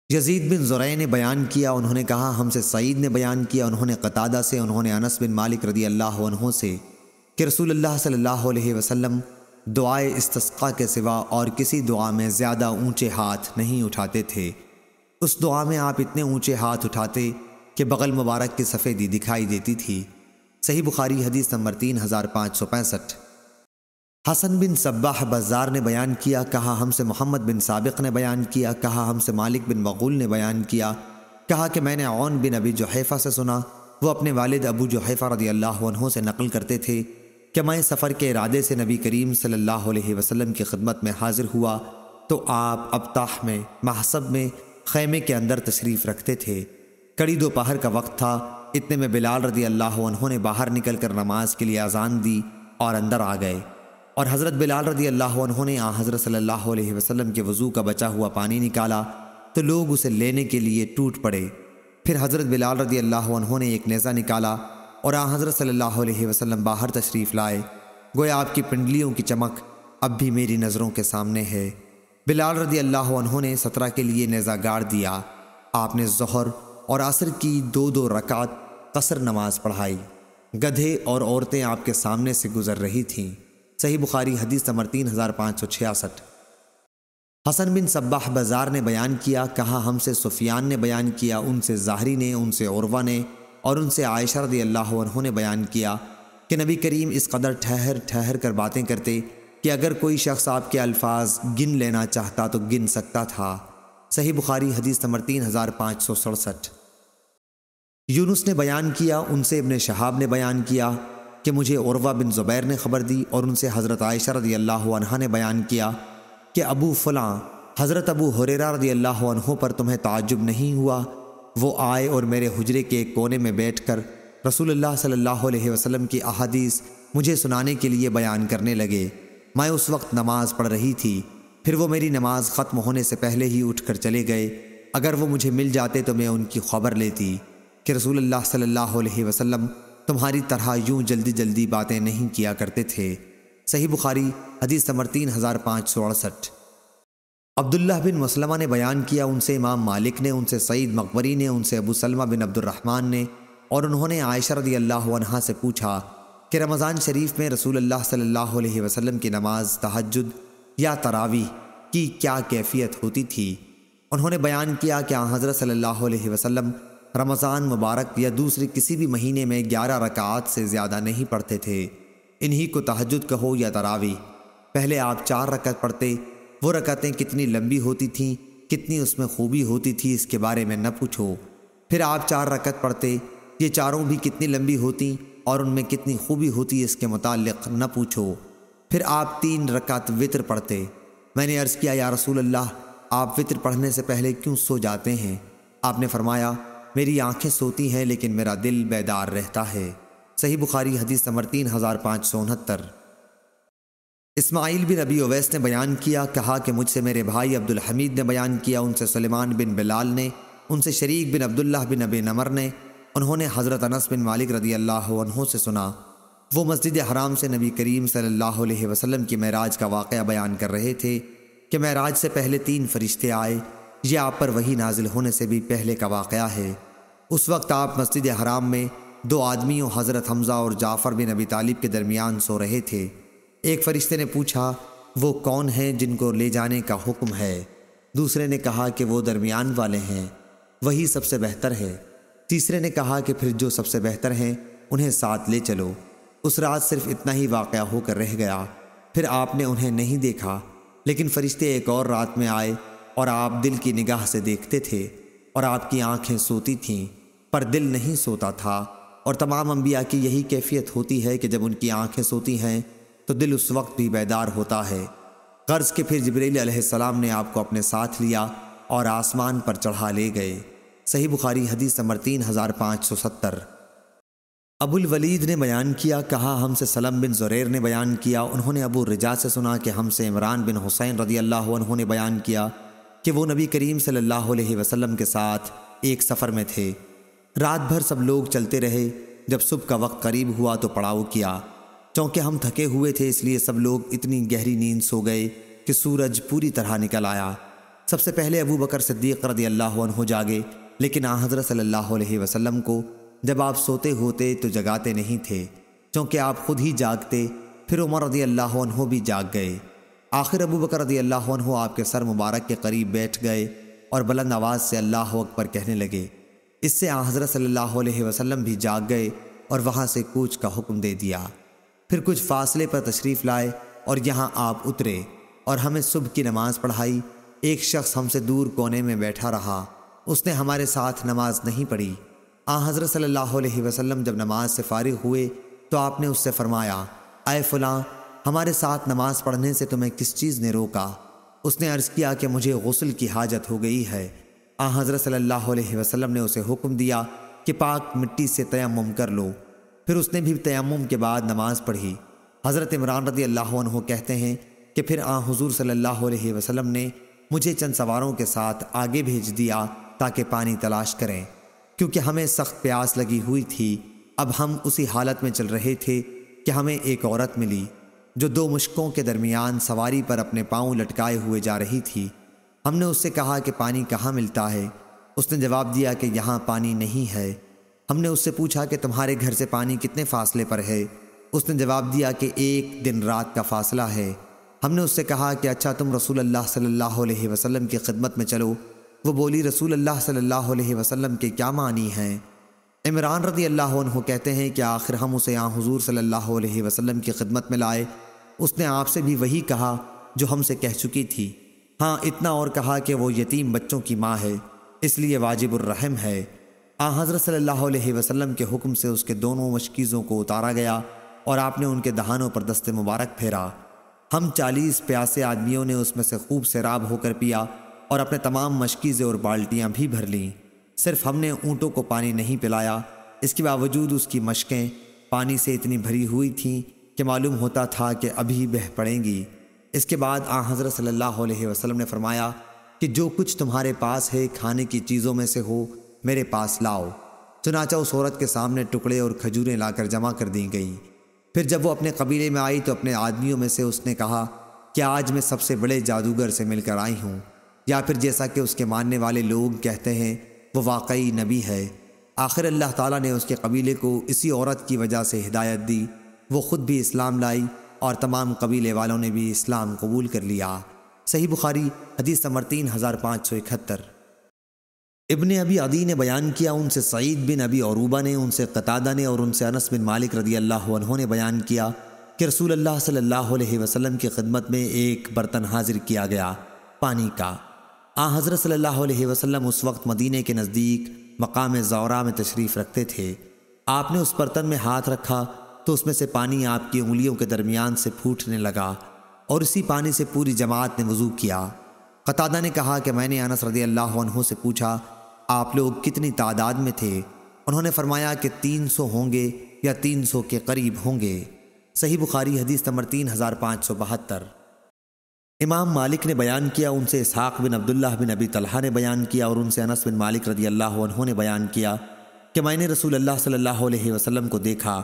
یزید بن زرع نے بیان کیا، انہوں نے کہا ہم سے سعید نے بیان کیا، انہوں نے قتادہ سے، انہوں نے انس بن مالک رضی اللہ عنہ سے کہ رسول اللہ صلی اللہ علیہ وسلم دعائے استسقاء کے سوا اور کسی دعا میں زیادہ اونچے ہاتھ نہیں اٹھاتے تھے۔ اس دعا میں آپ اتنے اونچے ہاتھ اٹھاتے کہ بغل مبارک کی سفیدی دکھائی دیتی تھی۔ صحیح بخاری حدیث نمبر 3565۔ حسن بن صباح بزار نے بیان کیا، کہا ہم سے محمد بن سابق نے بیان کیا، کہا ہم سے مالک بن مغول نے بیان کیا، کہا کہ میں نے عون بن ابی جحیفہ سے سنا، وہ اپنے والد ابو جحیفہ رضی اللہ عنہ سے نقل کرتے تھے کہ میں سفر کے ارادے سے نبی کریم صلی اللہ علیہ وسلم کی خدمت میں حاضر ہوا تو آپ ابطاح میں محصب میں خیمے کے اندر تشریف رکھتے تھے۔ کڑی دوپہر کا وقت تھا، اتنے میں بلال رضی اللہ عنہ نے باہر نکل کر نماز کے لیے اذان دی اور اندر آ گئے، اور حضرت بلال رضی اللہ عنہ نے حضرت صلی اللہ علیہ وسلم کے وضو کا بچا ہوا پانی نکالا تو لوگ اسے لینے کے لیے ٹوٹ پڑے۔ پھر حضرت بلال رضی اللہ عنہ نے ایک نیزہ نکالا اور حضرت صلی اللہ علیہ وسلم باہر تشریف لائے، گویا آپ کی پنڈلیوں کی چمک اب بھی میری نظروں کے سامنے ہے۔ بلال رضی اللہ عنہ نے 17 کے لیے نیزہ گاڑ دیا۔ آپ نے ظہر اور عصر کی 2 رکعت قصر نماز پڑھائی۔ گدھے اور عورتیں آپ کے سامنے سے گزر رہی تھیں۔ صحیح بخاری حدیث نمبر 3566۔ حسن بن صباح بزار نے بیان کیا، کہا ہم سے سفیان نے بیان کیا، ان سے زہری نے، ان سے عروہ نے اور ان سے عائشہ رضی اللہ عنہ نے بیان کیا کہ نبی کریم اس قدر ٹھہر ٹھہر کر باتیں کرتے کہ اگر کوئی شخص آپ کے الفاظ گن لینا چاہتا تو گن سکتا تھا۔ صحیح بخاری حدیث نمبر 3567۔ یونس نے بیان کیا، ان سے ابن شہاب نے بیان کیا کہ مجھے عروہ بن زبیر نے خبر دی، اور ان سے حضرت عائشہ رضی اللہ عنہا نے بیان کیا کہ ابو فلاں حضرت ابو ہریرہ رضی اللہ عنہ پر تمہیں تعجب نہیں ہوا؟ وہ آئے اور میرے حجرے کے ایک کونے میں بیٹھ کر رسول اللہ صلی اللہ علیہ وسلم کی احادیث مجھے سنانے کے لیے بیان کرنے لگے۔ میں اس وقت نماز پڑھ رہی تھی، پھر وہ میری نماز ختم ہونے سے پہلے ہی اٹھ کر چلے گئے۔ اگر وہ مجھے مل جاتے تو میں ان کی خبر لیتی کہ رسول اللہ صلی اللہ علیہ وسلم تمہاری طرح یوں جلدی جلدی باتیں نہیں کیا کرتے تھے۔ صحیح بخاری حدیث نمبر 3568۔ عبداللہ بن مسلمہ نے بیان کیا، ان سے امام مالک نے، ان سے سعید مقبری نے، ان سے ابو سلمہ بن عبد الرحمن نے، اور انہوں نے عائشہ رضی اللہ عنہا سے پوچھا کہ رمضان شریف میں رسول اللہ صلی اللہ علیہ وسلم کی نماز تہجد یا تراویح کی کیا کیفیت ہوتی تھی؟ انہوں نے بیان کیا کہ حضرت صلی اللہ علیہ وسلم رمضان مبارک یا دوسرے کسی بھی مہینے میں 11 رکعات سے زیادہ نہیں پڑھتے تھے، انہی کو تہجد کہو یا تراویح۔ پہلے آپ 4 رکعت پڑھتے، وہ رکعتیں کتنی لمبی ہوتی تھیں، کتنی اس میں خوبی ہوتی تھی، اس کے بارے میں نہ پوچھو۔ پھر آپ 4 رکعت پڑھتے، یہ چاروں بھی کتنی لمبی ہوتی اور ان میں کتنی خوبی ہوتی، اس کے متعلق نہ پوچھو۔ پھر آپ 3 رکعت وتر پڑھتے۔ میں نے عرض کیا، یا رسول اللہ، آپ وتر پڑھنے سے پہلے کیوں سو جاتے ہیں؟ آپ نے فرمایا، میری آنکھیں سوتی ہیں لیکن میرا دل بیدار رہتا ہے۔ صحیح بخاری حدیث نمبر 3569۔ اسماعیل بن ابی اویس نے بیان کیا، کہا کہ مجھ سے میرے بھائی عبد الحمید نے بیان کیا، ان سے سلیمان بن بلال نے، ان سے شریک بن عبداللہ بن ابی نمر نے، انہوں نے حضرت انس بن مالک رضی اللہ عنہ سے سنا، وہ مسجد حرام سے نبی کریم صلی اللہ علیہ وسلم کی معراج کا واقعہ بیان کر رہے تھے کہ معراج سے پہلے 3 فرشتے آئے، یہ آپ پر وحی نازل ہونے سے بھی پہلے کا واقعہ ہے۔ اس وقت آپ مسجد حرام میں 2 آدمیوں حضرت حمزہ اور جعفر بن ابی طالب کے درمیان سو رہے تھے۔ ایک فرشتے نے پوچھا، وہ کون ہیں جن کو لے جانے کا حکم ہے؟ دوسرے نے کہا کہ وہ درمیان والے ہیں، وہی سب سے بہتر ہے۔ تیسرے نے کہا کہ پھر جو سب سے بہتر ہیں انہیں ساتھ لے چلو۔ اس رات صرف اتنا ہی واقعہ ہو کر رہ گیا، پھر آپ نے انہیں نہیں دیکھا، لیکن فرشتے ایک اور رات میں آئے اور آپ دل کی نگاہ سے دیکھتے تھے، اور آپ کی آنکھیں سوتی تھیں پر دل نہیں سوتا تھا، اور تمام انبیاء کی یہی کیفیت ہوتی ہے کہ جب ان کی آنکھیں سوتی ہیں تو دل اس وقت بھی بیدار ہوتا ہے۔ غرض کہ پھر جبرائیل علیہ السلام نے آپ کو اپنے ساتھ لیا اور آسمان پر چڑھا لے گئے۔ صحیح بخاری حدیث نمبر 3570۔ ابو الولید نے بیان کیا، کہا ہم سے سلم بن زریر نے بیان کیا، انہوں نے ابو الرجاء سے سنا کہ ہم سے عمران بن حسین رضی اللہ عنہ نے بیان کیا کہ وہ نبی کریم صلی اللہ علیہ وسلم کے ساتھ ایک سفر میں تھے۔ رات بھر سب لوگ چلتے رہے، جب صبح کا وقت قریب ہوا تو پڑاؤ کیا۔ چونکہ ہم تھکے ہوئے تھے اس لیے سب لوگ اتنی گہری نیند سو گئے کہ سورج پوری طرح نکل آیا۔ سب سے پہلے ابو بکر صدیق رضی اللہ عنہ جاگے، لیکن آن حضرت صلی اللہ علیہ وسلم کو جب آپ سوتے ہوتے تو جگاتے نہیں تھے، چونکہ آپ خود ہی جاگتے۔ پھر عمر رضی اللہ عنہ بھی جاگ گئے۔ آخر ابو بکر رضی اللہ عنہ آپ کے سر مبارک کے قریب بیٹھ گئے اور بلند آواز سے اللہ اکبر کہنے لگے۔ اس سے آن حضرت صلی اللہ علیہ وسلم بھی جاگ گئے اور وہاں سے کوچ کا حکم دے دیا۔ پھر کچھ فاصلے پر تشریف لائے اور یہاں آپ اترے اور ہمیں صبح کی نماز پڑھائی۔ ایک شخص ہم سے دور کونے میں بیٹھا رہا، اس نے ہمارے ساتھ نماز نہیں پڑھی۔ آن حضرت صلی اللہ علیہ وسلم جب نماز سے فارغ ہوئے تو آپ نے اس سے فرمایا، اے فلاں، ہمارے ساتھ نماز پڑھنے سے تمہیں کس چیز نے روکا؟ اس نے عرض کیا کہ مجھے غسل کی حاجت ہو گئی ہے۔ آن حضرت صلی اللہ علیہ وسلم نے اسے حکم دیا کہ پاک مٹی سے تیمم کر لو۔ پھر اس نے بھی تیمم کے بعد نماز پڑھی۔ حضرت عمران رضی اللہ عنہ کہتے ہیں کہ پھر آن حضور صلی اللہ علیہ وسلم نے مجھے چند سواروں کے ساتھ آگے بھیج دیا تاکہ پانی تلاش کریں، کیونکہ ہمیں سخت پیاس لگی ہوئی تھی۔ اب ہم اسی حالت میں چل رہے تھے کہ ہمیں ایک عورت ملی جو دو مشکوں کے درمیان سواری پر اپنے پاؤں لٹکائے ہوئے جا رہی تھی۔ ہم نے اس سے کہا کہ پانی کہاں ملتا ہے؟ اس نے جواب دیا کہ یہاں پانی نہیں ہے۔ ہم نے اس سے پوچھا کہ تمہارے گھر سے پانی کتنے فاصلے پر ہے؟ اس نے جواب دیا کہ 1 دن رات کا فاصلہ ہے۔ ہم نے اس سے کہا کہ اچھا تم رسول اللہ صلی اللہ علیہ وسلم کی خدمت میں چلو۔ وہ بولی، رسول اللہ صلی اللہ علیہ وسلم کے کیا معنی ہیں؟ عمران رضی اللہ عنہ کہتے ہیں کہ آخر ہم اسے آن حضور صلی اللہ علیہ وسلم کی خدمت میں لائے۔ اس نے آپ سے بھی وہی کہا جو ہم سے کہہ چکی تھی، ہاں اتنا اور کہا کہ وہ یتیم بچوں کی ماں ہے، اس لیے واجب الرحم ہے۔ آن حضرت صلی اللہ علیہ وسلم کے حکم سے اس کے دونوں مشکیزوں کو اتارا گیا اور آپ نے ان کے دہانوں پر دست مبارک پھیرا۔ ہم 40 پیاسے آدمیوں نے اس میں سے خوب سیراب ہو کر پیا اور اپنے تمام مشکیزیں اور بالٹیاں بھی بھر لیں۔ صرف ہم نے اونٹوں کو پانی نہیں پلایا، اس کے باوجود اس کی مشکیں پانی سے اتنی بھری ہوئی تھیں کہ معلوم ہوتا تھا کہ ابھی بہہ پڑیں گی۔ اس کے بعد آن حضرت صلی اللہ علیہ وسلم نے فرمایا کہ جو کچھ تمہارے پاس ہے کھانے کی چیزوں میں سے ہو میرے پاس لاؤ۔ چنانچہ اس عورت کے سامنے ٹکڑے اور کھجوریں لا کر جمع کر دی گئیں۔ پھر جب وہ اپنے قبیلے میں آئی تو اپنے آدمیوں میں سے اس نے کہا کہ آج میں سب سے بڑے جادوگر سے مل کر آئی ہوں، یا پھر جیسا کہ اس کے ماننے والے لوگ کہتے ہیں وہ واقعی نبی ہے۔ آخر اللہ تعالیٰ نے اس کے قبیلے کو اسی عورت کی وجہ سے ہدایت دی، وہ خود بھی اسلام لائی اور تمام قبیلے والوں نے بھی اسلام قبول کر لیا۔ صحیح بخاری حدیث نمبر 3571۔ ابن ابی عدی نے بیان کیا، ان سے سعید بن ابی عروبہ نے، ان سے قتادہ نے اور ان سے انس بن مالک رضی اللہ عنہ نے بیان کیا کہ رسول اللہ صلی اللہ علیہ وسلم کی خدمت میں ایک برتن حاضر کیا گیا پانی کا۔ آن حضرت صلی اللہ علیہ وسلم اس وقت مدینے کے نزدیک مقام زورا میں تشریف رکھتے تھے۔ آپ نے اس برتن میں ہاتھ رکھا تو اس میں سے پانی آپ کی انگلیوں کے درمیان سے پھوٹنے لگا اور اسی پانی سے پوری جماعت نے وضو کیا۔ قتادہ نے کہا کہ میں نے انس رضی اللہ عنہ سے پوچھا آپ لوگ کتنی تعداد میں تھے؟ انہوں نے فرمایا کہ 300 ہوں گے یا 300 کے قریب ہوں گے۔ صحیح بخاری حدیث نمبر 3572۔ امام مالک نے بیان کیا، ان سے اسحاق بن عبداللہ بن ابی طلحہ نے بیان کیا اور ان سے انس بن مالک رضی اللہ عنہ نے بیان کیا کہ میں نے رسول اللہ صلی اللہ علیہ وسلم کو دیکھا،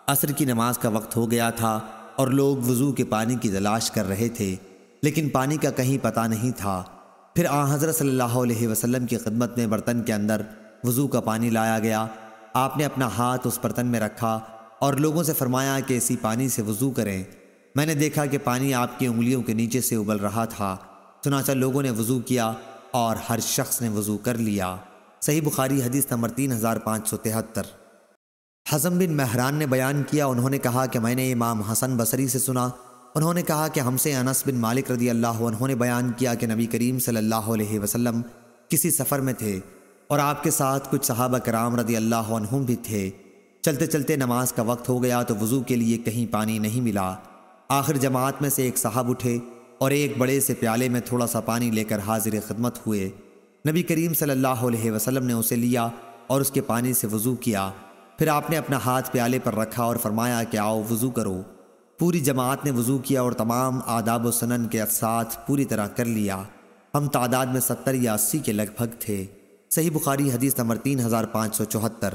عصر کی نماز کا وقت ہو گیا تھا اور لوگ وضو کے پانی کی تلاش کر رہے تھے، لیکن پانی کا کہیں پتہ نہیں تھا۔ پھر آن حضرت صلی اللہ علیہ وسلم کی خدمت میں برتن کے اندر وضو کا پانی لایا گیا۔ آپ نے اپنا ہاتھ اس برتن میں رکھا اور لوگوں سے فرمایا کہ اسی پانی سے وضو کریں۔ میں نے دیکھا کہ پانی آپ کی انگلیوں کے نیچے سے ابل رہا تھا، چنانچہ لوگوں نے وضو کیا اور ہر شخص نے وضو کر لیا۔ صحیح بخاری حدیث نمبر 3573۔ حزم بن مہران نے بیان کیا، انہوں نے کہا کہ میں نے امام حسن بصری سے سنا، انہوں نے کہا کہ ہم سے انس بن مالک رضی اللہ عنہ نے بیان کیا کہ نبی کریم صلی اللہ علیہ وسلم کسی سفر میں تھے اور آپ کے ساتھ کچھ صحابہ کرام رضی اللہ عنہم بھی تھے۔ چلتے چلتے نماز کا وقت ہو گیا تو وضو کے لیے کہیں پانی نہیں ملا۔ آخر جماعت میں سے ایک صاحب اٹھے اور ایک بڑے سے پیالے میں تھوڑا سا پانی لے کر حاضر خدمت ہوئے۔ نبی کریم صلی اللہ علیہ وسلم نے اسے لیا اور اس کے پانی سے وضو کیا۔ پھر آپ نے اپنا ہاتھ پیالے پر رکھا اور فرمایا کہ آؤ وضو کرو۔ پوری جماعت نے وضو کیا اور تمام آداب و سنن کے ساتھ پوری طرح کر لیا۔ ہم تعداد میں 70 یا 80 کے لگ بھگ تھے۔ صحیح بخاری حدیث نمبر 3574۔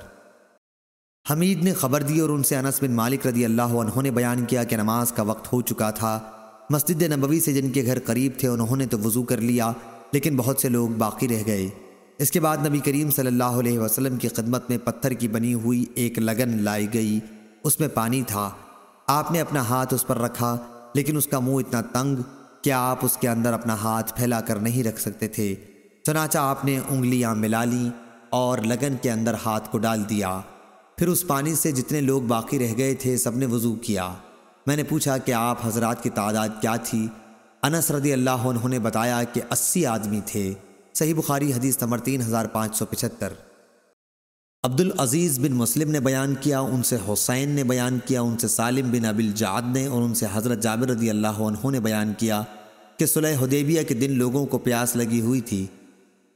حمید نے خبر دی اور ان سے انس بن مالک رضی اللہ عنہ نے بیان کیا کہ نماز کا وقت ہو چکا تھا۔ مسجد نبوی سے جن کے گھر قریب تھے انہوں نے تو وضو کر لیا، لیکن بہت سے لوگ باقی رہ گئے۔ اس کے بعد نبی کریم صلی اللہ علیہ وسلم کی خدمت میں پتھر کی بنی ہوئی ایک لگن لائی گئی، اس میں پانی تھا۔ آپ نے اپنا ہاتھ اس پر رکھا، لیکن اس کا منہ اتنا تنگ کہ آپ اس کے اندر اپنا ہاتھ پھیلا کر نہیں رکھ سکتے تھے۔ چنانچہ آپ نے انگلیاں ملا لیں اور لگن کے اندر ہاتھ کو ڈال دیا۔ پھر اس پانی سے جتنے لوگ باقی رہ گئے تھے سب نے وضو کیا۔ میں نے پوچھا کہ آپ حضرات کی تعداد کیا تھی؟ انس رضی اللہ عنہ نے بتایا کہ 80 آدمی تھے۔ صحیح بخاری حدیث نمبر 3575۔ عبدالعزیز بن مسلم نے بیان کیا، ان سے حسین نے بیان کیا، ان سے سالم بن ابی الجعد نے، اور ان سے حضرت جابر رضی اللہ عنہ نے بیان کیا کہ صلح حدیبیہ کے دن لوگوں کو پیاس لگی ہوئی تھی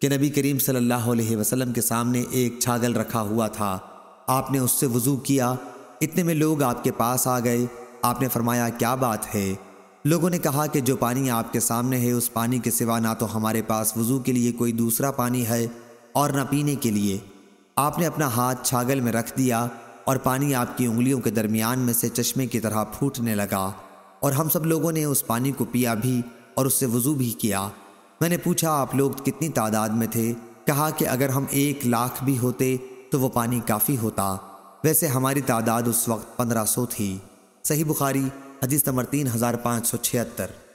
کہ نبی کریم صلی اللہ علیہ وسلم کے سامنے ایک چھاگل رکھا ہوا تھا۔ آپ نے اس سے وضو کیا۔ اتنے میں لوگ آپ کے پاس آ گئے۔ آپ نے فرمایا کیا بات ہے؟ لوگوں نے کہا کہ جو پانی آپ کے سامنے ہے اس پانی کے سوا نہ تو ہمارے پاس وضو کے لیے کوئی دوسرا پانی ہے اور نہ پینے کے لیے۔ آپ نے اپنا ہاتھ چھاگل میں رکھ دیا اور پانی آپ کی انگلیوں کے درمیان میں سے چشمے کی طرح پھوٹنے لگا، اور ہم سب لوگوں نے اس پانی کو پیا بھی اور اس سے وضو بھی کیا۔ میں نے پوچھا آپ لوگ کتنی تعداد میں تھے؟ کہا کہ اگر ہم 1,00,000 بھی ہوتے تو وہ پانی کافی ہوتا۔ ویسے ہماری تعداد اس وقت 1500 تھی۔ صحیح بخاری حدیث نمبر 3576۔